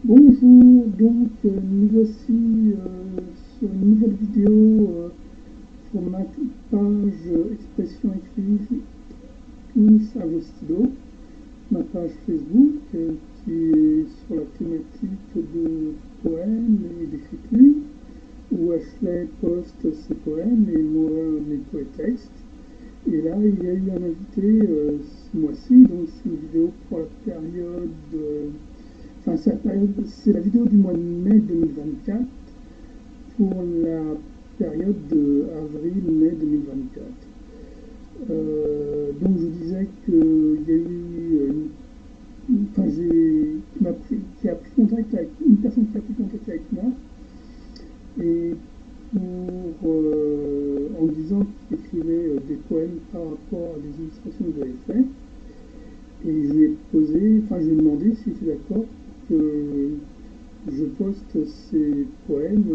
Bonjour, donc nous voici sur une nouvelle vidéo sur ma page Expression écrite tous à vos stylos, ma page Facebook qui est sur la thématique de poèmes et d'écriture, où Ashley poste ses poèmes et moi mes poétextes. Et là, il y a eu un invité ce mois-ci, donc c'est une vidéo pour la période. Enfin, c'est la vidéo du mois de mai 2024 pour la période de avril-mai 2024. Donc je disais qu'il y a eu, enfin qui a pris contact avec une personne qui a pris contact avec moi et en disant qu'il écrivait des poèmes par rapport à des illustrations que j'avais faites. Et je lui ai posé, enfin je lui ai demandé s'il était d'accord que je poste ces poèmes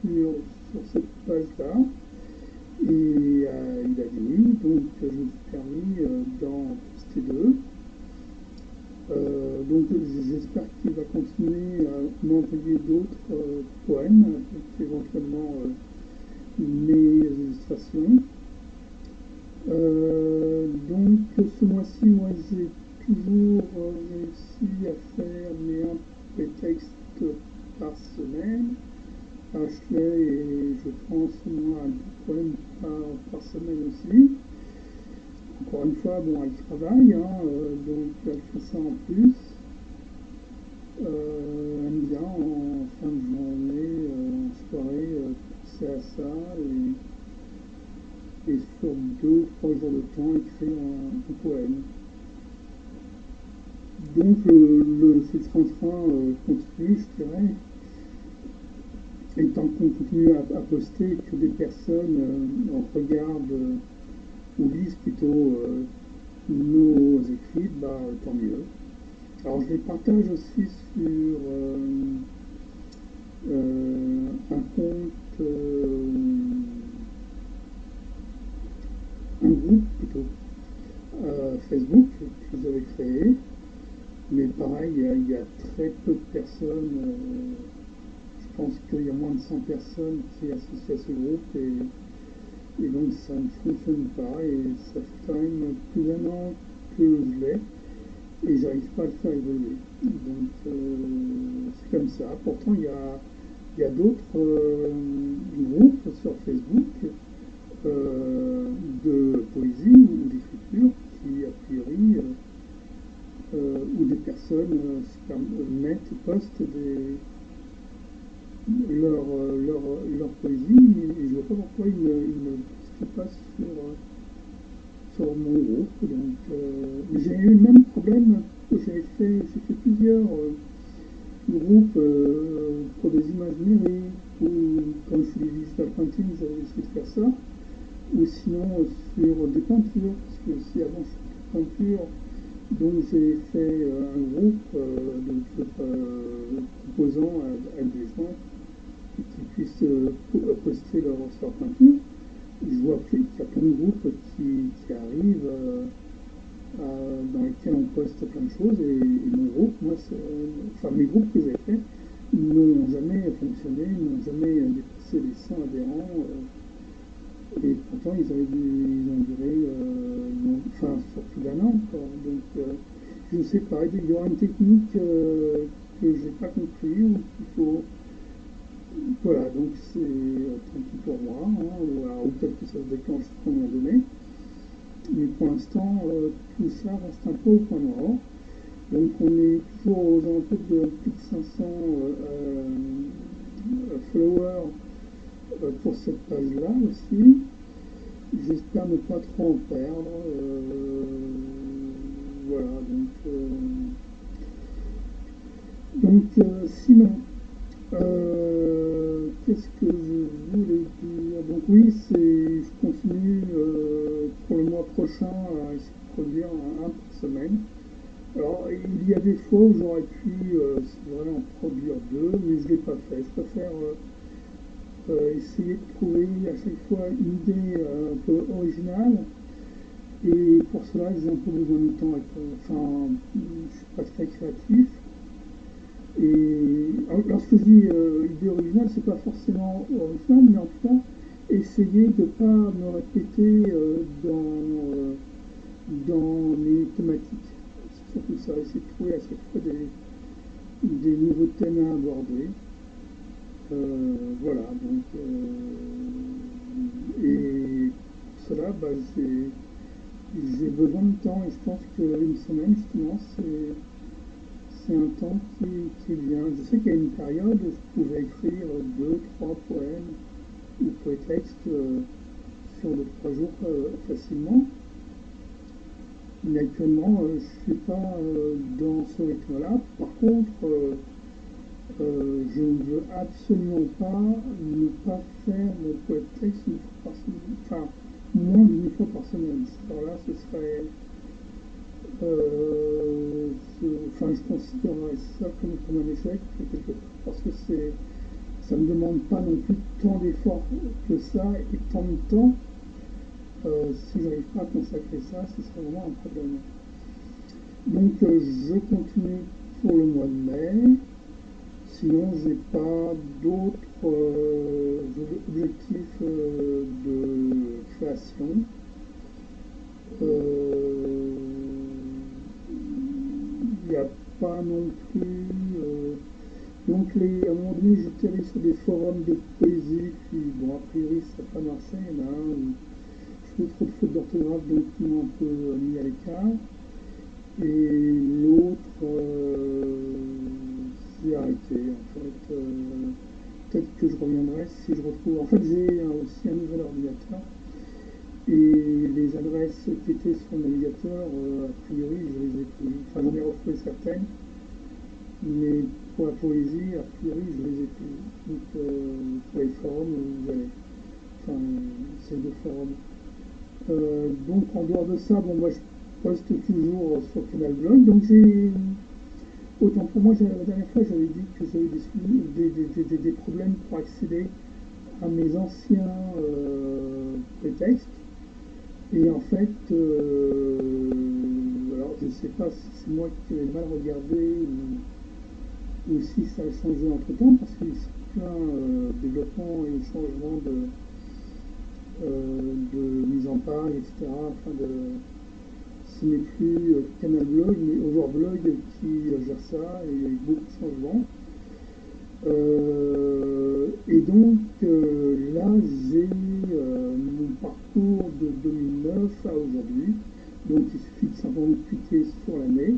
sur cette page-là. Et il a dit oui, donc je me suis permis d'en poster deux. Donc j'espère qu'il va continuer à m'envoyer d'autres poèmes, avec éventuellement mes illustrations. Donc ce mois-ci, moi j'ai toujours réussi à faire mes un prétexte par semaine. Ashley et je pense moi un poème par semaine aussi. Encore une fois, bon, elle travaille, hein, donc elle fait ça en plus. Elle aime bien en fin de journée, en soirée, penser à ça et sur 2 ou 3 jours de temps écrire un poème. Donc ce train-train continue, je dirais. Et tant qu'on continue à poster que des personnes regardent ou lisent plutôt nos écrits, bah, tant mieux. Alors je les partage aussi sur un compte, un groupe plutôt, Facebook que j'avais créé. Mais pareil, il y a très peu de personnes. Je pense qu'il y a moins de 100 personnes qui associent à ce groupe et donc ça ne fonctionne pas. Et ça fait quand même plus d'1 an que je l'ai et j'arrive pas à le faire évoluer. Donc c'est comme ça. Pourtant, il y a d'autres groupes sur Facebook de poésie ou d'écriture qui, a priori, où des personnes mettent, postent leur poésie, et je ne vois pas pourquoi ils ne postent pas sur mon groupe. Donc, j'ai eu le même problème que j'ai fait plusieurs groupes pour des images numériques, ou quand je fais des digital painting, j'avais essayé de faire ça, ou sinon sur des peintures, parce que aussi avant je faisais de peinture. Donc j'ai fait un groupe proposant à des gens qui puissent poster leur peinture. Je vois qu'il y a plein de groupes qui arrivent dans lesquels on poste plein de choses et mon groupe, moi, enfin mes groupes que j'ai faits n'ont jamais fonctionné, n'ont jamais dépassé les 100 adhérents. Et pourtant, ils ont duré, enfin, sur plus d'1 an encore. Donc, je sais pas, il y aura une technique que j'ai pas compris ou qu'il faut. Voilà, donc c'est tant pis pour moi, hein, ou peut-être que ça se déclenche à un moment donné. Mais pour l'instant, tout ça reste un peu au point mort. Donc, on est toujours aux alentours de plus de 500 followers pour cette page-là aussi. J'espère ne pas trop en perdre. Voilà, sinon, qu'est-ce que je voulais dire? Donc oui, je continue pour le mois prochain à essayer de produire un par semaine. Alors, il y a des fois où j'aurais pu, c'est vrai, en produire deux, mais je ne l'ai pas fait. Je préfère essayer de trouver à chaque fois une idée un peu originale. Et pour cela, j'ai un peu besoin de temps. Enfin, je ne suis pas très créatif. Lorsque je dis idée originale, c'est pas forcément original, mais en tout cas, essayer de ne pas me répéter dans les thématiques. C'est surtout ça, essayer de trouver à chaque fois des nouveaux thèmes à aborder. Voilà, donc, et cela, bah, j'ai besoin de temps et je pense qu'une semaine, justement, c'est un temps qui est bien. Je sais qu'il y a une période où je pouvais écrire deux, trois poèmes ou poétextes sur deux, trois jours facilement. Mais actuellement, je ne suis pas dans ce rythme-là. Par contre, je ne veux absolument pas ne pas faire mon poétexte une fois par semaine. Enfin, moins d'une fois par semaine. Alors là, ce serait. Enfin, je considérerais ça comme un échec, quelque part, parce que ça ne me demande pas non plus tant d'efforts que ça et tant de temps. Si je n'arrive pas à consacrer ça, ce serait vraiment un problème. Donc, je continue pour le mois de mai. Sinon, j'ai pas d'autres objectifs de création. Il n'y a pas non plus. Donc, à un moment donné, j'étais allé sur des forums de poésie, puis bon, a priori, ça n'a pas marché. Il y en a un où je fais trop de fautes d'orthographe, donc ils m'ont un peu mis à l'écart. Et l'autre, j'ai arrêté. En fait, peut-être que je reviendrai si je retrouve. En fait, j'ai aussi un nouvel ordinateur. Et les adresses qui étaient sur le navigateur, a priori, je les ai plus. Enfin, j'en ai retrouvé certaines, mais pour la poésie, a priori, je les ai plus. Donc, pour les forums, vous allez. Enfin, ces deux forums. Donc, en dehors de ça, bon, moi, je poste toujours sur Canal Blog. Donc, autant pour moi, la dernière fois, j'avais dit que j'avais des problèmes pour accéder à mes anciens prétextes. Et en fait, alors je ne sais pas si c'est moi qui avais mal regardé ou si ça a changé entre temps, parce qu'il y a plein de développement et changement de mise en page, etc. Enfin ce n'est plus Canal Blog, mais Overblog qui gère ça, et il y a eu beaucoup de changements. Et donc là, j'ai mon parcours de 2009 à aujourd'hui. Donc il suffit de simplement cliquer sur l'année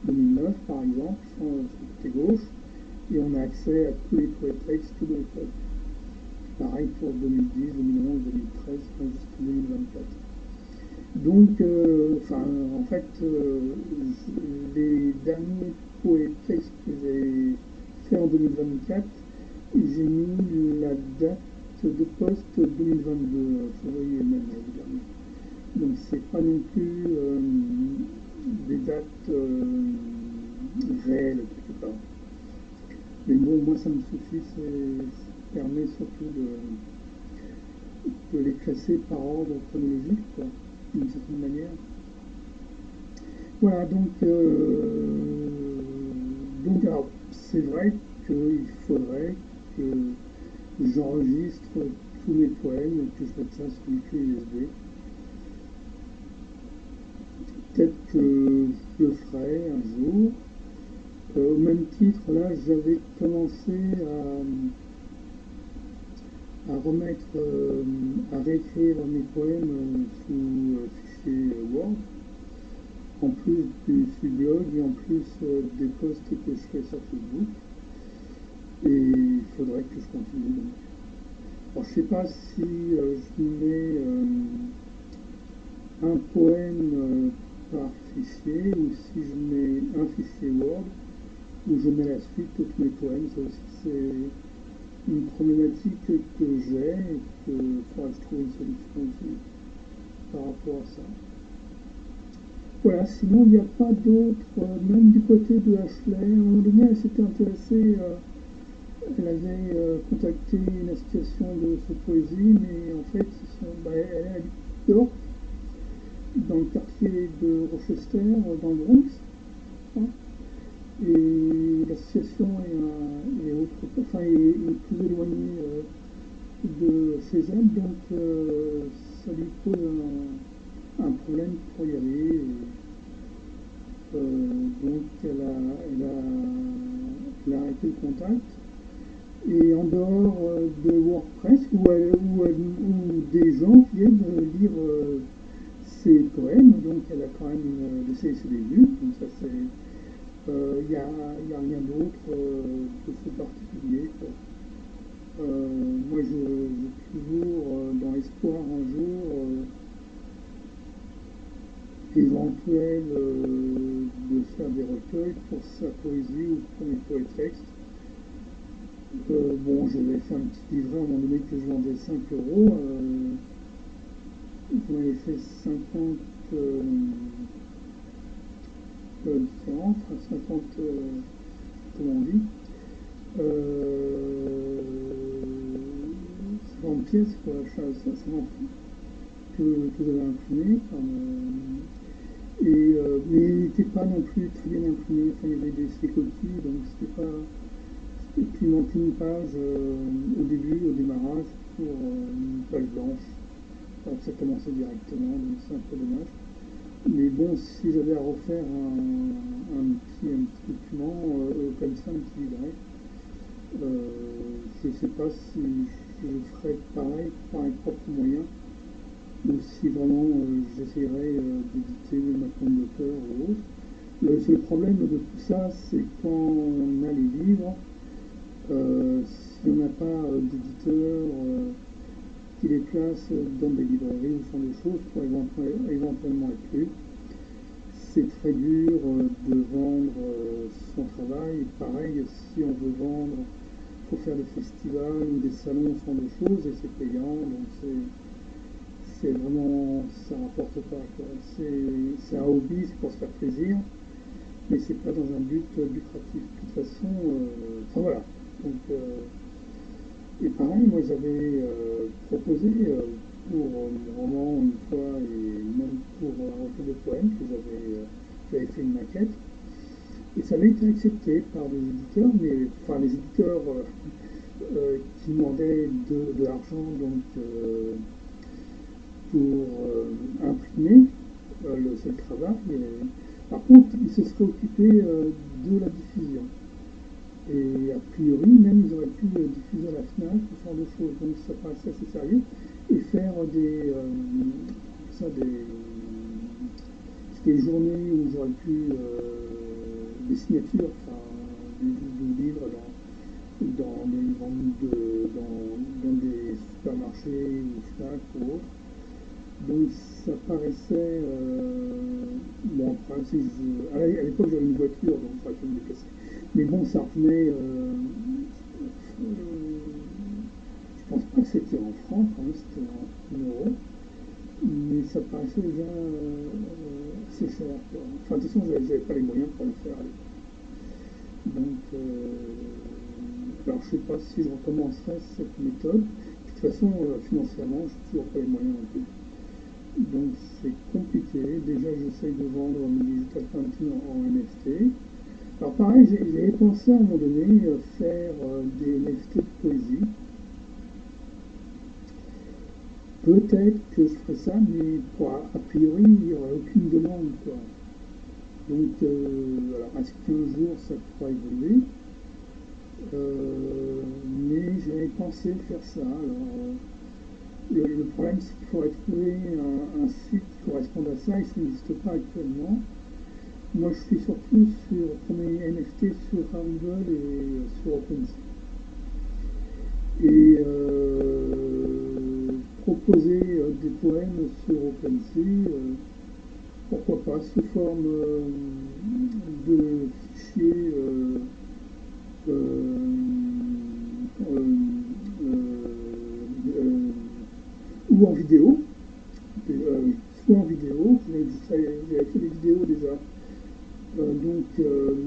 2009 par exemple, sur le côté gauche, et on a accès à tous les textes de l'époque. Pareil pour 2010, 2011, 2013, jusqu'en 2024. Donc, en fait, les derniers textes que j'ai fait en 2024, j'ai mis la date de poste 2022, février même l'année dernière. Donc, c'est pas non plus des dates réelles quelque part. Mais bon, moi ça me suffit, ça permet surtout de les classer par ordre chronologique, quoi, d'une certaine manière. Voilà, donc alors, c'est vrai qu'il faudrait que j'enregistre tous mes poèmes et que je mette ça sur une clé USB. Peut-être que je le ferai un jour. Au même titre, là, j'avais commencé à remettre, à réécrire mes poèmes sous fichier Word, en plus du blog et en plus des posts que je fais sur Facebook. Et il faudrait que je continue. Donc. Alors, je ne sais pas si je mets un poème par fichier ou si je mets un fichier Word où je mets la suite de tous mes poèmes. Ça aussi, c'est une problématique que j'ai et qu'il faudra que je trouve une solution aussi par rapport à ça. Voilà, sinon il n'y a pas d'autres, même du côté de Ashley. À un moment donné, elle s'était intéressée, elle avait contacté une association de poésie, mais en fait, elle habite York, dans le quartier de Rochester, dans le Bronx. Hein, et l'association est plus éloignée de chez elle, donc ça lui pose un problème pour y aller. Donc elle a arrêté le contact. Et en dehors de WordPress, où des gens viennent lire ses poèmes, donc elle a quand même laissé ses débuts, donc ça c'est, y a rien d'autre de ce particulier, quoi. Moi j'ai toujours dans l'espoir un jour éventuel de faire des recueils pour sa poésie ou pour mes poétextes. Bon, j'avais fait un petit livret à un moment donné que je vendais 5 euros. J'en avais fait 50 différents, enfin 50, comment on dit, 50 pièces, quoi, 50 que j'avais imprimé. Mais il n'était pas non plus très bien imprimé, enfin, il y avait des coquilles, donc c'était pas. Et puis il manquait une page au début, au démarrage, pour une page blanche. Alors que ça commençait directement, donc c'est un peu dommage. Mais bon, si j'avais à refaire un petit document comme ça, un petit livret, je ne sais pas si je ferais pareil par mes propres moyens, ou si vraiment j'essaierais d'éditer ma compte d'auteur ou autre. Le seul problème de tout ça, c'est quand on a les livres, s'il n'y en a pas d'éditeurs qui les placent dans des librairies ou ce genre de choses pour éventuellement être lus, c'est très dur de vendre son travail. Pareil, si on veut vendre, il faut faire des festivals ou des salons, ce genre de choses, et c'est payant, donc c'est vraiment, ça rapporte pas, quoi. C'est un hobby, c'est pour se faire plaisir, mais c'est pas dans un but lucratif. De toute façon, enfin voilà. Donc, et pareil, moi j'avais proposé pour mon roman une fois et même pour un recueil de poèmes que j'avais fait une maquette. Et ça avait été accepté par des éditeurs, mais enfin les éditeurs qui demandaient de l'argent donc pour imprimer le seul travail. Par contre, ils se seraient occupés de la diffusion. Et a priori, même ils auraient pu diffuser à la FNAC, ce genre de choses. Donc ça paraissait assez sérieux. Et faire c'était des journées où j'aurais pu des signatures, enfin des livres dans des ventes dans des supermarchés ou FNAC ou autre. Donc ça paraissait bon, après, à l'époque j'avais une voiture, donc ça aurait pu me déplacer. Mais bon, ça revenait. Je pense pas que c'était en francs, quand même, c'était en euros. Mais ça paraissait déjà assez cher, quoi. Enfin, de toute façon, j'avais pas les moyens pour le faire à l'époque. Donc, alors je sais pas si je recommencerais cette méthode. De toute façon, financièrement, j'ai toujours pas les moyens non plus. Donc c'est compliqué. Déjà, j'essaye de vendre mes digital painting en NFT. Alors pareil, j'avais pensé à un moment donné faire des NFT de poésie. Peut-être que je ferais ça, mais a priori, il n'y aurait aucune demande, quoi. Donc, alors, est-ce qu'un jour ça pourra évoluer? Mais j'avais pensé faire ça. Alors, le problème, c'est qu'il faudrait trouver un site qui corresponde à ça, et ça n'existe pas actuellement. Moi, je suis surtout pour mes NFT sur Rarible et sur OpenSea. Et proposer des poèmes sur OpenSea, pourquoi pas, sous forme de fichiers euh, euh, euh, ou en vidéo, soit en vidéo, j'avais fait des vidéos déjà. Donc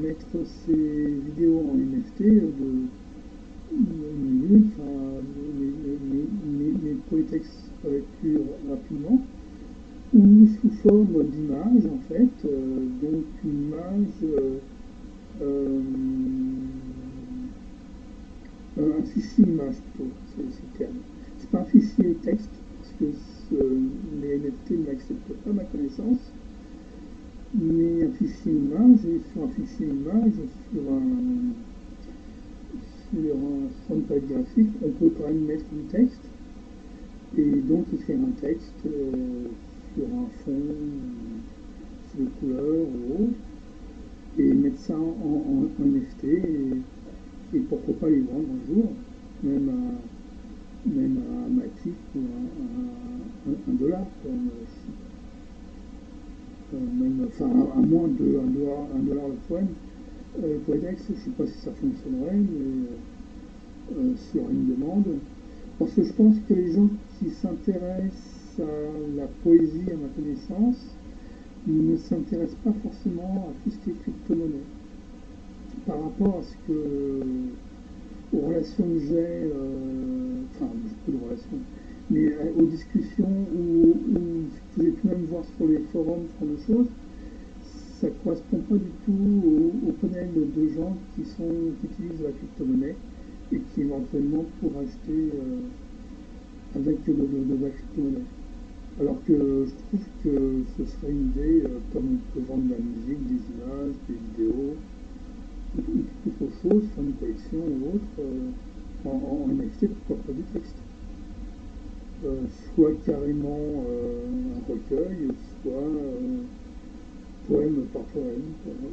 mettre ces vidéos en NFT de minutes, enfin, mes poétextes plus rapidement, ou sous forme d'image en fait, donc une image fichier image plutôt, c'est le terme. C'est pas un fichier texte, parce que les NFT ne l'acceptent pas à ma connaissance, mais un fichier image, et sur un fichier image, sur un frontal graphique, on peut quand même mettre du texte, et donc écrire un texte sur un fond, sur des couleurs ou autre, et mettre ça en NFT, et pourquoi pas les vendre un jour, même à Matic ou un dollar, même, enfin à moins de un dollar le poème. Poedex, je ne sais pas si ça fonctionnerait, mais sur une demande. Parce que je pense que les gens qui s'intéressent à la poésie, à ma connaissance, ne s'intéressent pas forcément à tout ce qui est crypto-monnaie. Par rapport à aux relations que j'ai, enfin, beaucoup de relations, mais aux discussions que j'ai pu même voir sur les forums, ce genre de choses, ça ne correspond pas du tout au panel de gens qui utilisent la crypto-monnaie et qui éventuellement pourraient acheter avec de la crypto-monnaie. Alors que je trouve que ce serait une idée, comme on peut vendre de la musique, des images, des vidéos, ou toute autre chose, faire une collection ou autre, en NFT, pourquoi pas du texte. Soit carrément un recueil, soit poème par poème,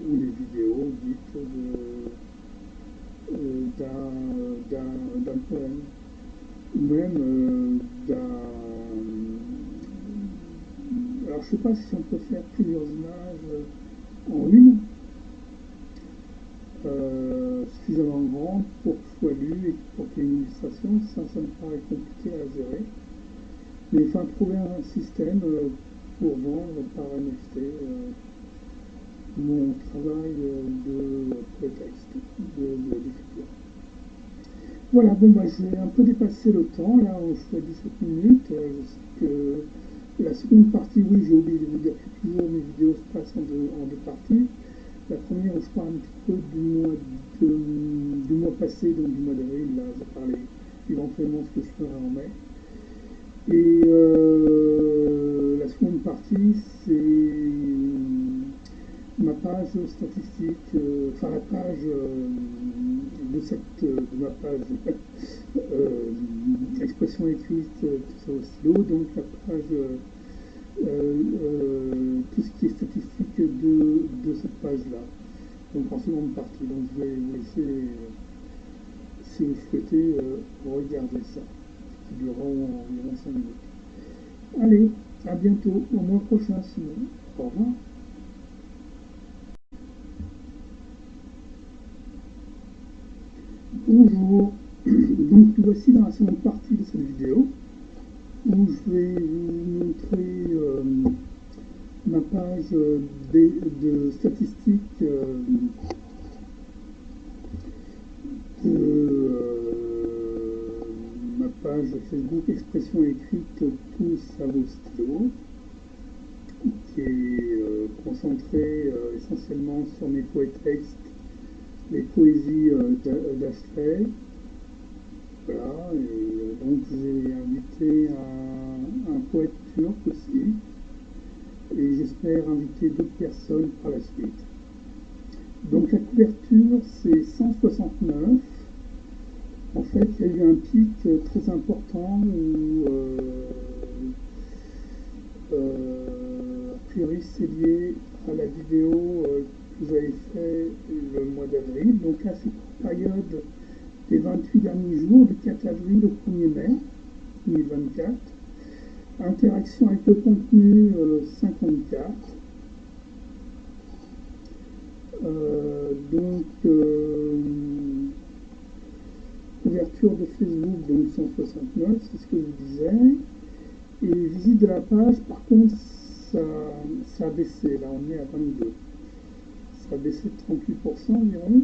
ou des vidéos dites d'un poème, ou même alors je ne sais pas si on peut faire plusieurs images en une, suffisamment grande pour que ce soit lu et pour qu'il y ait une illustration, ça me paraît compliqué à gérer. Mais il faut trouver un système pour vendre par NFT mon travail de prétexte, d'écriture. Voilà, bon, bah, j'ai un peu dépassé le temps, là, je suis à 17 minutes. Je sais que la seconde partie, oui, j'ai oublié de vous dire que toujours mes vidéos se passent en deux parties. La première, où je parle un petit peu du mois passé, donc du mois d'avril, là, je parlais éventuellement de ce que je ferai en mai. Et la seconde partie, c'est ma page statistique, enfin la page de ma page expression écrite, tout ça au stylo, donc la page, tout ce qui est statistique de cette page-là, donc en seconde partie. Donc je vais vous laisser, si vous souhaitez, regarder ça, qui durera environ 5 minutes. Allez, à bientôt, au mois prochain sinon. Au revoir. Bonjour, donc nous voici dans la seconde partie de cette vidéo où je vais vous montrer ma page de statistiques de ma page Facebook Expression écrite tous à vos stylos, qui est concentrée essentiellement sur mes poétextes, les poésies d'Ashley. Voilà, et donc j'ai invité un poète turc aussi, et j'espère inviter d'autres personnes par la suite. Donc la couverture, c'est 169. En fait, il y a eu un pic très important où, a priori, c'est lié à la vidéo que j'avais fait le mois d'avril. Donc là, c'est pour la période des 28 derniers jours, du 4 avril au 1er mai 2024. Interaction avec le contenu 54. Donc, couverture de Facebook, donc 169, c'est ce que je disais. Et visite de la page, par contre, ça a baissé. Là, on est à 22. Ça a baissé de 38% environ.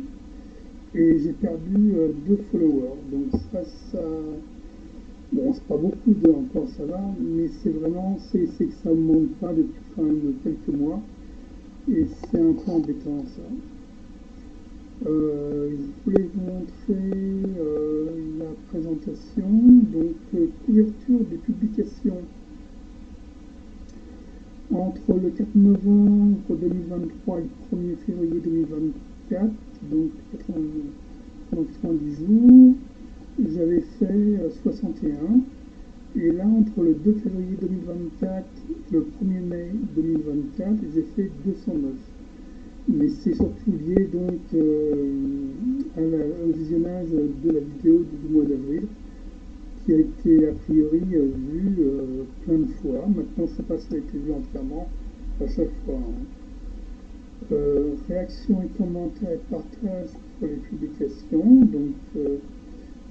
Et j'ai perdu 2 followers. Donc ça, bon, c'est pas beaucoup encore, ça va, mais c'est vraiment, c'est que ça ne monte pas depuis quand même quelques mois. Et c'est un peu embêtant, ça. Je voulais vous montrer illustration. Donc, couverture des publications. Entre le 4 novembre 2023 et le 1er février 2024, donc 90 jours, j'avais fait 61. Et là, entre le 2 février 2024 et le 1er mai 2024, j'ai fait 209. Mais c'est surtout lié donc au visionnage de la vidéo du mois d'avril, qui a été a priori vue plein de fois. Maintenant, je ne sais pas si elle a été vue entièrement à chaque fois. Réactions et commentaires et partages pour les publications. Donc,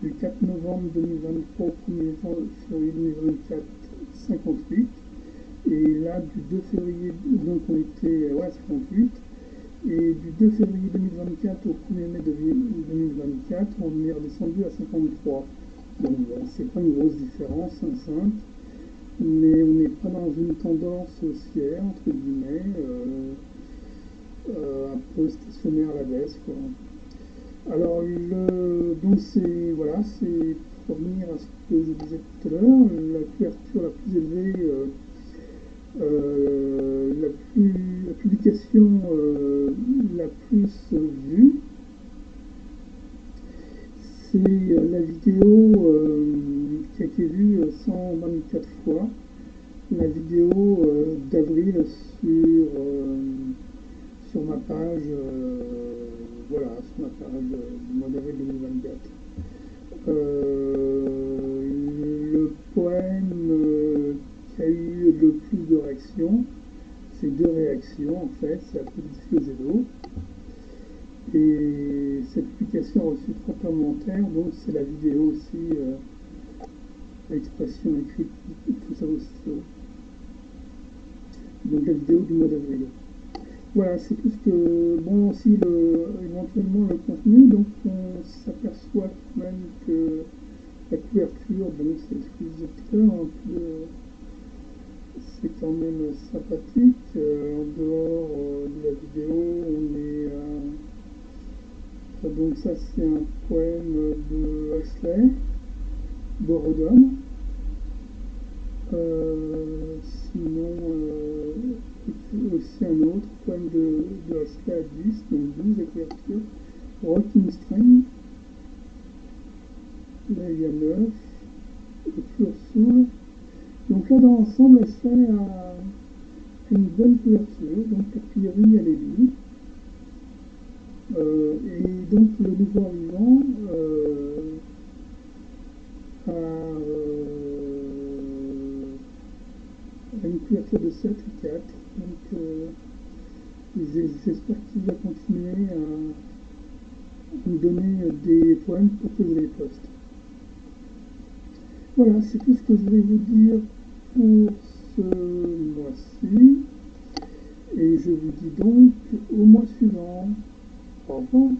du 4 novembre 2023 au 1er février 2024, 58. Et là, du 2 février, donc on était, 58. Et du 2 février 2024 au 1er mai 2024, on est redescendu à 53. Donc bon, c'est pas une grosse différence, simple, mais on n'est pas dans une tendance haussière, entre guillemets, un peu stationnaire à la baisse, quoi. Alors, donc c'est, voilà, c'est pour revenir à ce que je disais tout à l'heure, la couverture la plus élevée, la publication la plus vue, c'est la vidéo qui a été vue 124 fois, la vidéo d'avril sur ma page, voilà, sur ma page du mois d'avril 2024. Le poème qui a eu le plus de réactions, c'est 2 réactions en fait, c'est la petite fusée d'eau. Et cette publication a reçu 3 commentaires, donc c'est la vidéo aussi, l'expression écrite, tout ça aussi. Donc la vidéo du mois d'avril. Voilà, c'est tout ce que, bon, aussi éventuellement le contenu, donc on s'aperçoit quand même que la couverture, donc c'est ce que je disais tout à l'heure, c'est quand même sympathique. En dehors de la vidéo, on est donc ça c'est un poème de Huxley, Boredom. Sinon, aussi un autre poème de Huxley à 10, donc 12 couvertures. Rocking String, là il y a 9, et Pure Soul. Donc là dans l'ensemble, Huxley a une bonne couverture, donc a priori elle est lue. Et donc le nouveau arrivant a une couverture de 7 et 4. Donc j'espère qu'il va continuer à me donner des poèmes pour que je les poste. Voilà, c'est tout ce que je voulais vous dire pour ce mois-ci. Et je vous dis donc au mois suivant. Au revoir.